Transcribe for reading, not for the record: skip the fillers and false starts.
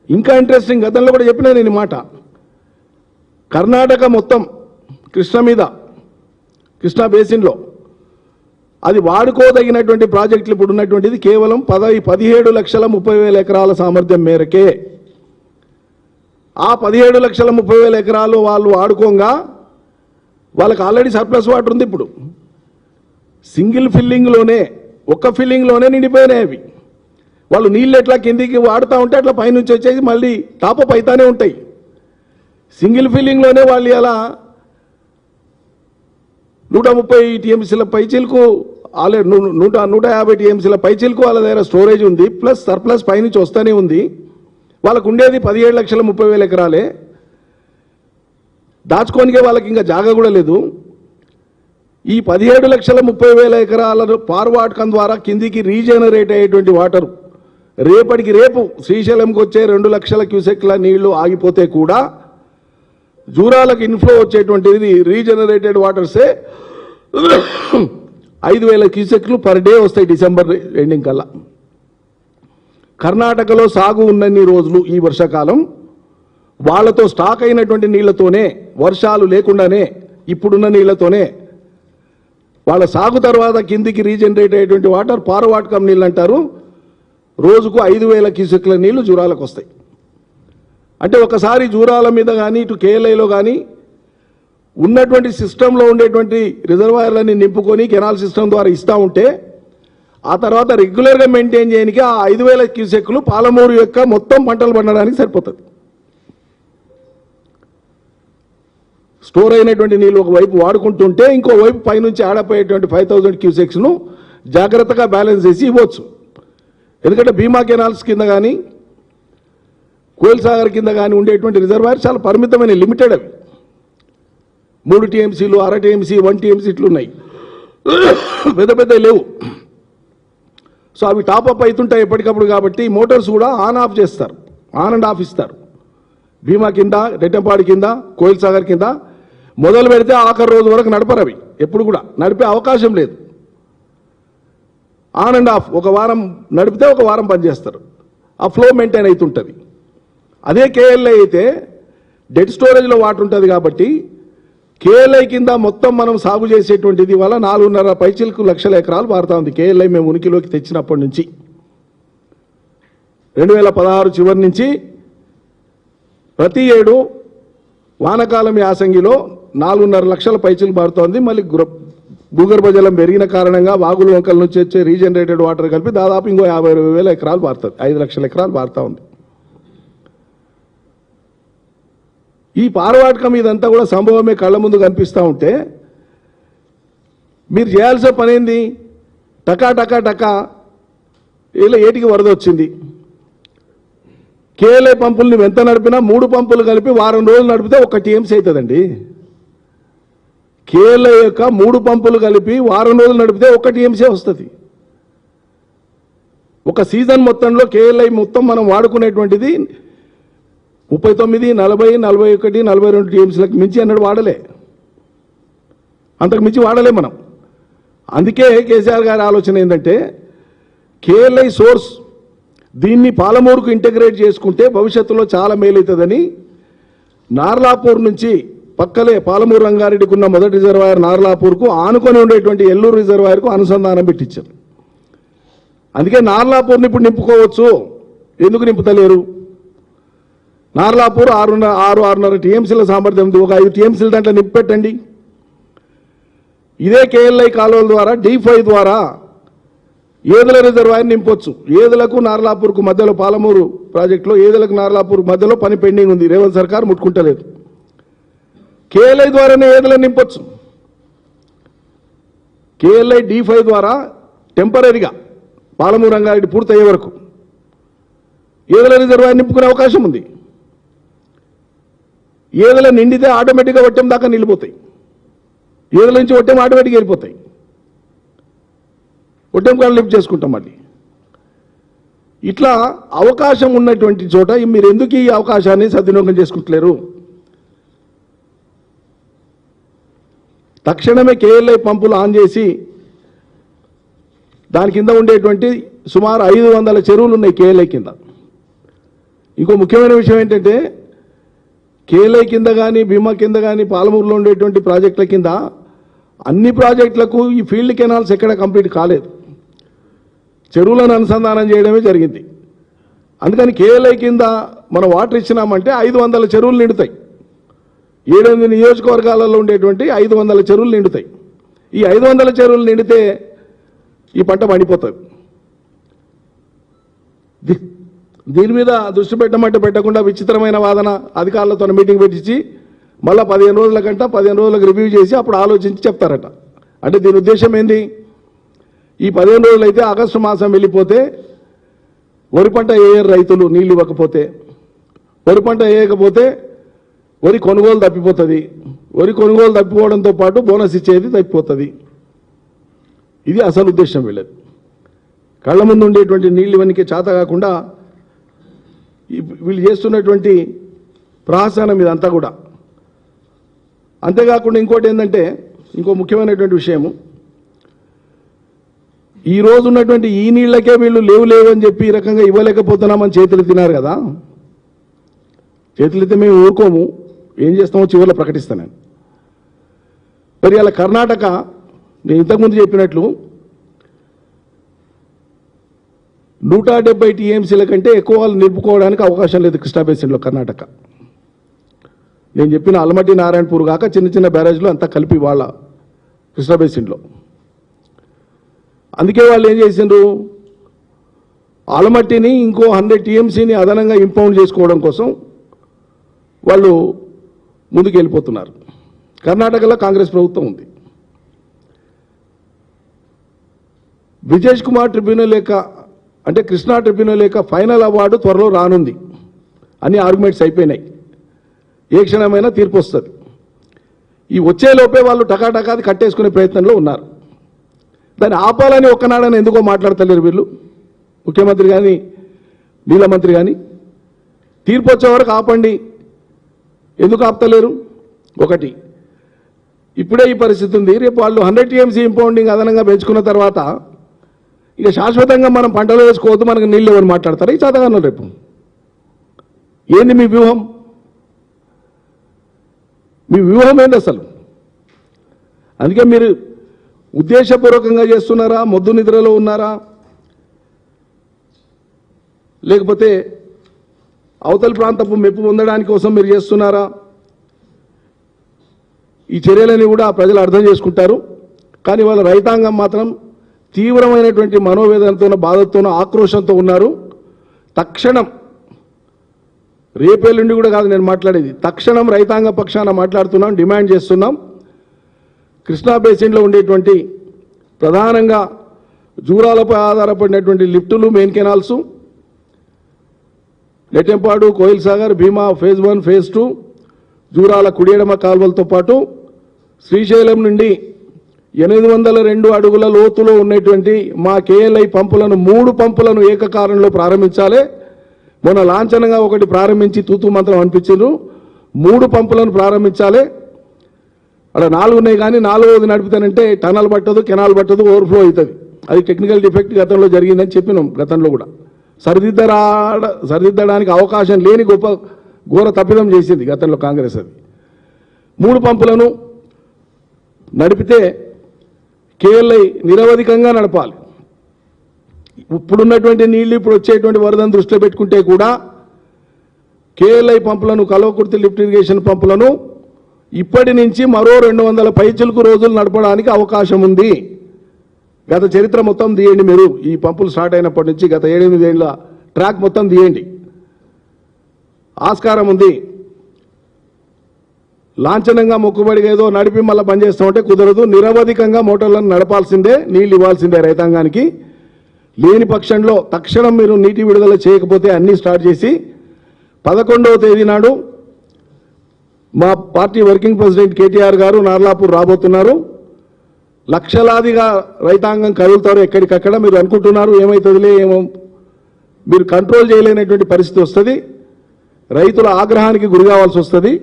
ఇంకా ఇంట్రెస్టింగ్, గతంలో కూడా చెప్పినా నేను ఈ మాట, కర్ణాటక మొత్తం కృష్ణ మీద, కృష్ణా బేసిన్లో అది వాడుకోదగినటువంటి ప్రాజెక్టులు ఇప్పుడు ఉన్నటువంటిది కేవలం 17,30,000 ఎకరాల సామర్థ్యం మేరకే. ఆ 17,30,000 ఎకరాలు వాళ్ళు వాడుకోగా వాళ్ళకి ఆల్రెడీ సర్ప్లస్ వాటర్ ఉంది. ఇప్పుడు సింగిల్ ఫిల్లింగ్లోనే, ఒక్క ఫిల్లింగ్లోనే నిండిపోయినాయి అవి. వాళ్ళు నీళ్ళు ఎట్లా కిందికి వాడుతూ ఉంటే అట్లా పైనుంచి వచ్చేసి మళ్ళీ టాపప్ అవుతానే ఉంటాయి. సింగిల్ ఫిల్లింగ్లోనే వాళ్ళు ఇలా 130 టీఎంసీల పైచిలకు, ఆల్రెడీ 150 టీఎంసీల పైచిలకు వాళ్ళ దగ్గర స్టోరేజ్ ఉంది, ప్లస్ సర్ప్లస్ పైనుంచి వస్తూనే ఉంది. వాళ్ళకు ఉండేది 17,30,000 ఎకరాలే, దాచుకోనికే వాళ్ళకి ఇంకా జాగా కూడా లేదు. ఈ 17,30,000 ఎకరాల పార్వాటకం ద్వారా కిందికి రీజనరేట్ అయ్యేటువంటి వాటర్ రేపటికి రేపు శ్రీశైలంకి వచ్చే 2 లక్షల క్యూసెక్ల నీళ్లు ఆగిపోతే కూడా జూరాలకు ఇన్ఫ్లో వచ్చేటువంటిది రీజనరేటెడ్ వాటర్సే 5,000 క్యూసెక్లు పర్ డే వస్తాయి డిసెంబర్ ఎండింగ్ కల్లా. కర్ణాటకలో సాగు ఉన్నన్ని రోజులు ఈ వర్షాకాలం వాళ్లతో స్టాక్ అయినటువంటి నీళ్లతోనే, వర్షాలు లేకుండానే ఇప్పుడున్న నీళ్లతోనే వాళ్ళ సాగు తర్వాత కిందికి రీజనరేట్ అయ్యేటువంటి వాటర్ పారవాటకం నీళ్ళు అంటారు. రోజుకు 5,000 క్యూసెక్ల నీళ్లు జూరాలకు వస్తాయి. అంటే ఒకసారి జూరాల మీద కానీ ఇటు కేఎల్ఐలో కానీ ఉన్నటువంటి సిస్టంలో ఉండేటువంటి రిజర్వాయర్లన్నీ నింపుకొని కెనాల్ సిస్టమ్ ద్వారా ఇస్తూ ఉంటే ఆ తర్వాత రెగ్యులర్గా మెయింటైన్ చేయడానికి ఆ 5,000 క్యూసెక్లు పాలమూరు యొక్క మొత్తం పంటలు పండడానికి సరిపోతుంది. స్టోర్ అయినటువంటి నీళ్ళు ఒకవైపు వాడుకుంటుంటే ఇంకోవైపు పైనుంచి ఆడపోయేటువంటి 5,000 క్యూసెక్స్ను జాగ్రత్తగా బ్యాలెన్స్ చేసి ఇవ్వచ్చు. ఎందుకంటే భీమా కెనాల్స్ కింద కానీ కోయిల్ సాగర్ కింద కానీ ఉండేటువంటి రిజర్వాయర్ చాలా పరిమితమైన, లిమిటెడ్. అవి 3 టీఎంసీలు, 1/2 టీఎంసీ, 1 టీఎంసీ ఇట్లున్నాయి, పెద్ద పెద్ద లేవు. సో అవి టాపప్ అవుతుంటాయి ఎప్పటికప్పుడు. కాబట్టి మోటార్స్ కూడా ఆన్ ఆఫ్ చేస్తారు, ఆన్ అండ్ ఆఫ్ ఇస్తారు. భీమా కింద, రెట్టంపాడు కింద, కోయిల్ సాగర్ కింద మొదలు పెడితే ఆఖరి రోజు వరకు నడపరు. అవి ఎప్పుడు కూడా నడిపే అవకాశం లేదు. ఆన్ అండ్ ఆఫ్, ఒక వారం నడిపితే ఒక వారం పనిచేస్తారు. ఆ ఫ్లో మెయింటైన్ అవుతుంటుంది. అదే కేఎల్ఐ అయితే డెడ్ స్టోరేజ్లో వాటర్ ఉంటుంది కాబట్టి కేఎల్ఐ కింద మొత్తం మనం సాగు చేసేటువంటిది వల్ల 4.5 పైచిలకు లక్షల ఎకరాలు పారుతా ఉంది. కేఎల్ఐ మేము ఉనికిలోకి తెచ్చినప్పటి నుంచి 2016 చివరి నుంచి ప్రతి ఏడు వానకాలం యాసంగిలో 4.5 లక్షల పైచిలు పారుతోంది. మళ్ళీ భూగర్భ జలం పెరిగిన కారణంగా వాగుల వంకల నుంచి వచ్చే రీజనరేటెడ్ వాటర్ కలిపి దాదాపు ఇంకో 50,000 ఎకరాలు పారుతుంది. 5 లక్షల ఎకరాలు పారుతా ఉంది. ఈ పారవాటకం ఇదంతా కూడా సంభవమే కళ్ళ ముందు కనిపిస్తూ ఉంటే మీరు చేయాల్సిన పని ఏంది? టకా టకా టకా ఇలా ఏటికి వరద వచ్చింది. కేఎల్ఐ పంపులు నువ్వు ఎంత నడిపినా 3 పంపులు కలిపి వారం రోజులు నడిపితే 1 టీఎంసీ అవుతుందండి. కేఎల్ఐ యొక్క 3 పంపులు కలిపి వారం రోజులు నడిపితే 1 టీఎంసీ వస్తుంది. ఒక సీజన్ మొత్తంలో కేఎల్ఐ మొత్తం మనం వాడుకునేటువంటిది 39, 40, 41, 42 టీఎంసీలకు మించి అన్నాడు వాడలే. అంతకు మించి వాడలే మనం. అందుకే కేసీఆర్ గారి ఆలోచన ఏంటంటే కేఎల్ఐ సోర్స్ దీన్ని పాలమూరుకు ఇంటిగ్రేట్ చేసుకుంటే భవిష్యత్తులో చాలా మేలవుతుందని నార్లాపూర్ నుంచి పక్కలే పాలమూరు రంగారెడ్డికి ఉన్న మొదటి రిజర్వాయర్ నార్లాపూర్కు ఆనుకొని ఉండేటువంటి ఎల్లూరు రిజర్వాయర్కు అనుసంధానం పెట్టించారు. అందుకే నార్లాపూర్ని ఇప్పుడు నింపుకోవచ్చు. ఎందుకు నింపుతలేరు? నార్లాపూర్ 6.5 టీఎంసీల సామర్థ్యం ఉంది. ఒక 5 టీఎంసీల దాంట్లో నింపెట్టండి. ఇదే కేఎల్ఐ కాలువల ద్వారా D5 ద్వారా ఏదుల రిజర్వాయర్ నింపొచ్చు. ఏదులకు నార్లాపూర్కు మధ్యలో పాలమూరు ప్రాజెక్టులో ఏదులకు నార్లాపూర్ మధ్యలో పని పెండింగ్ ఉంది. రేవంత్ సర్కార్ ముట్టుకుంటలేదు. కేఎల్ఐ ద్వారానే ఏదులను నింపొచ్చు. కేఎల్ఐ D5 ద్వారా టెంపరీగా పాలమూరు రంగారెడ్డి పూర్తయ్యే వరకు ఏదుల రిజర్వాయర్ నింపుకునే అవకాశం ఉంది. ఏదుల నిండితే ఆటోమేటిక్గా వట్టెం దాకా నిలిపోతాయి. ఏదుల నుంచి వట్టెం ఆటోమేటిక్గా వెళ్ళిపోతాయి. వట్టెం కాడ లిఫ్ట్ చేసుకుంటాం. మళ్ళీ ఇట్లా అవకాశం ఉన్నటువంటి చోట మీరు ఎందుకు ఈ అవకాశాన్ని సద్వినియోగం చేసుకుంటలేరు? తక్షణమే కేఎల్ఐ పంపులు ఆన్ చేసి దాని కింద ఉండేటువంటి సుమారు 500 చెరువులు ఉన్నాయి కేఎల్ఐ కింద. ఇంకో ముఖ్యమైన విషయం ఏంటంటే కేఎల్ఐ కింద కానీ భీమా కింద కానీ పాలమూరులో ఉండేటువంటి ప్రాజెక్టుల కింద అన్ని ప్రాజెక్టులకు ఈ ఫీల్డ్ కెనాల్స్ ఎక్కడ కంప్లీట్ కాలేదు, చెరువులను అనుసంధానం చేయడమే జరిగింది. అందుకని కేఎల్ఐ కింద మనం వాటర్ ఇచ్చినామంటే 500 చెరువులు నిండుతాయి. 7 నియోజకవర్గాలలో ఉండేటువంటి 500 చెరువులు నిండుతాయి. ఈ 500 చెరువులు నిండితే ఈ పంట పండిపోతుంది. దీని మీద దృష్టి పెట్టమంటే పెట్టకుండా విచిత్రమైన వాదన అధికారులతో మీటింగ్ పెట్టించి మళ్ళీ 15 రోజుల కంట 15 రోజులకు రివ్యూ చేసి అప్పుడు ఆలోచించి చెప్తారట. అంటే దీని ఉద్దేశం ఏంది? ఈ 15 రోజులు అయితే ఆగస్టు మాసం వెళ్ళిపోతే వరి పంట వేయరు రైతులు నీళ్ళు ఇవ్వకపోతే, వరి పంట వేయకపోతే వరి కొనుగోలు తప్పిపోతుంది, వరి కొనుగోలు తప్పిపోవడంతో పాటు బోనస్ ఇచ్చేది తప్పిపోతుంది. ఇది అసలు ఉద్దేశం వీళ్ళది. కళ్ళ ముందు ఉండేటువంటి నీళ్ళు ఇవన్నీ చేత కాకుండా వీళ్ళు చేస్తున్నటువంటి ప్రహసనం ఇదంతా కూడా. అంతేకాకుండా ఇంకోటి ఏంటంటే ఇంకో ముఖ్యమైనటువంటి విషయము, ఈ రోజు ఉన్నటువంటి ఈ నీళ్లకే వీళ్ళు లేవు అని చెప్పి ఈ రకంగా ఇవ్వలేకపోతున్నామని చేతులు తిన్నారు కదా. చేతులైతే మేము ఊరుకోము, ఏం చేస్తామో చివరిలో ప్రకటిస్తాను. మరి అలా కర్ణాటక నేను ఇంతకుముందు చెప్పినట్లు 170 టీఎంసీల కంటే ఎక్కువ వాళ్ళు నిలుపుకోవడానికి అవకాశం లేదు కృష్ణా బేసిన్లో కర్ణాటక. నేను చెప్పిన అల్మట్టి నారాయణపూర్ కాక చిన్న చిన్న బ్యారేజ్లు అంతా కలిపి వాళ్ళ కృష్ణా బేసిన్లో. అందుకే వాళ్ళు ఏం చేసిండ్రు, ఆలమట్టిని ఇంకో 100 టీఎంసీని అదనంగా ఇంపౌండ్ చేసుకోవడం కోసం వాళ్ళు ముందుకు వెళ్ళిపోతున్నారు. కర్ణాటకలో కాంగ్రెస్ ప్రభుత్వం ఉంది. బ్రిజేష్ కుమార్ ట్రిబ్యునల్ లేక అంటే కృష్ణా ట్రిబ్యునల్ లేక ఫైనల్ అవార్డు త్వరలో రానుంది. అన్ని ఆర్గ్యుమెంట్స్ అయిపోయినాయి, ఏ క్షణమైనా తీర్పు వస్తుంది. ఈ వచ్చేలోపే వాళ్ళు టకాటకాది కట్టేసుకునే ప్రయత్నంలో ఉన్నారు. దాన్ని ఆపాలని ఒక్కనాడని ఎందుకో మాట్లాడతలేరు వీళ్ళు, ముఖ్యమంత్రి కానీ నీళ్ళ మంత్రి కానీ. తీర్పు వచ్చే వరకు ఆపండి, ఎందుకు ఆపుతలేరు? ఒకటి, ఇప్పుడే ఈ పరిస్థితి ఉంది. రేపు వాళ్ళు 100 టీఎంసీ ఇంపౌండింగ్ అదనంగా పెంచుకున్న తర్వాత ఇక శాశ్వతంగా మనం పంటలు వేసుకోవద్దు, మనకు నీళ్ళు ఎవరు మాట్లాడతారు? ఈ చదవను రేపు ఏంది మీ వ్యూహం? మీ వ్యూహం ఏంటి అసలు? అందుకే మీరు ఉద్దేశపూర్వకంగా చేస్తున్నారా, మొద్దు నిద్రలో ఉన్నారా, లేకపోతే అవతల ప్రాంతపు మెప్పు పొందడానికి కోసం మీరు చేస్తున్నారా? ఈ చర్యలని కూడా ప్రజలు అర్థం చేసుకుంటారు. కానీ వాళ్ళ రైతాంగం మాత్రం తీవ్రమైనటువంటి మనోవేదనతోనూ బాధతోనూ ఆక్రోశంతో ఉన్నారు. తక్షణం, రేపేళ్ళుండి కూడా కాదు నేను మాట్లాడేది, తక్షణం రైతాంగ పక్షాన మాట్లాడుతున్నాం, డిమాండ్ చేస్తున్నాం. కృష్ణా బేసిన్లో ఉండేటువంటి ప్రధానంగా జూరాలపై ఆధారపడినటువంటి లిఫ్టులు, మెయిన్ కెనాల్స్, నెట్టెంపాడు, కోయిల్ సాగర్, భీమా ఫేజ్ 1, ఫేజ్ 2, జూరాల కుడియడమ కాల్వలతో పాటు శ్రీశైలం నుండి 802 అడుగుల లోతులో ఉన్నటువంటి మా కేఎల్ఐ పంపులను 3 పంపులను ఏకకాలంలో ప్రారంభించాలి. మొన్న లాంఛనంగా ఒకటి ప్రారంభించి తూతూ మంత్రం అనిపించారు. 3 పంపులను ప్రారంభించాలి. అలా 4 ఉన్నాయి కానీ 4వది నడిపితేనంటే టనల్ పట్టదు, కెనాల్ పట్టదు, ఓవర్ఫ్లో అవుతుంది. అది టెక్నికల్ డిఫెక్ట్ గతంలో జరిగిందని చెప్పినాం. గతంలో కూడా సరిదిద్దడానికి అవకాశం లేని ఘోర తప్పిదం చేసింది గతంలో కాంగ్రెస్. అది 3 పంపులను నడిపితే కేఎల్ఐ నిరవధికంగా నడపాలి. ఇప్పుడున్నటువంటి నీళ్లు, ఇప్పుడు వచ్చేటువంటి వరదను దృష్టిలో పెట్టుకుంటే కూడా కేఎల్ఐ పంపులను, కల్వకుర్తి లిఫ్ట్ ఇరిగేషన్ పంపులను ఇప్పటి నుంచి మరో 200 పైచిలకు రోజులు నడపడానికి అవకాశం ఉంది. గత చరిత్ర మొత్తం తీయండి మీరు, ఈ పంపులు స్టార్ట్ అయినప్పటి నుంచి గత 7-8 ఏళ్ళ ట్రాక్ మొత్తం తీయండి, ఆస్కారం ఉంది. లాంఛనంగా మొక్కుబడిగా ఏదో నడిపి మళ్ళీ బంద్ చేస్తామంటే కుదరదు. నిరవధికంగా మోటార్లను నడపాల్సిందే, నీళ్ళు ఇవ్వాల్సిందే రైతాంగానికి. లేని పక్షంలో తక్షణం మీరు నీటి విడుదల చేయకపోతే అన్నీ స్టార్ట్ చేసి 11వ తేదీ నాడు మా పార్టీ వర్కింగ్ ప్రెసిడెంట్ కేటీఆర్ గారు నార్లాపూర్ రాబోతున్నారు. లక్షలాదిగా రైతాంగం కదులుతారు ఎక్కడికక్కడ. మీరు అనుకుంటున్నారు ఏమవుతుందిలే, ఏమో, మీరు కంట్రోల్ చేయలేనటువంటి పరిస్థితి వస్తుంది. రైతుల ఆగ్రహానికి గురి కావాల్సి వస్తుంది.